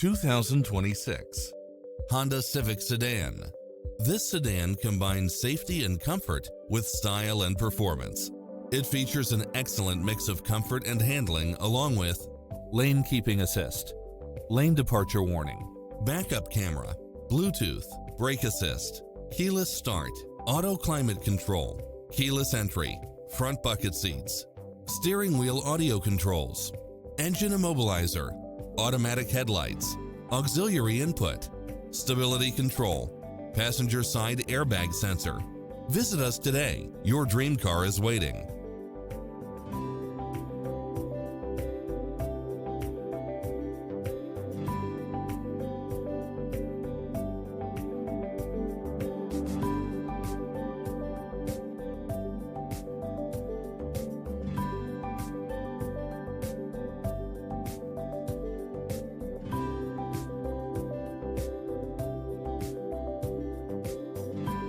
2026 Honda Civic Sedan. This sedan combines safety and comfort with style and performance. It features an excellent mix of comfort and handling along with lane keeping assist, lane departure warning, backup camera, Bluetooth, brake assist, keyless start, auto climate control, keyless entry, front bucket seats, steering wheel audio controls, engine immobilizer, automatic headlights, auxiliary input, stability control, passenger side airbag sensor. Visit us today. Your dream car is waiting.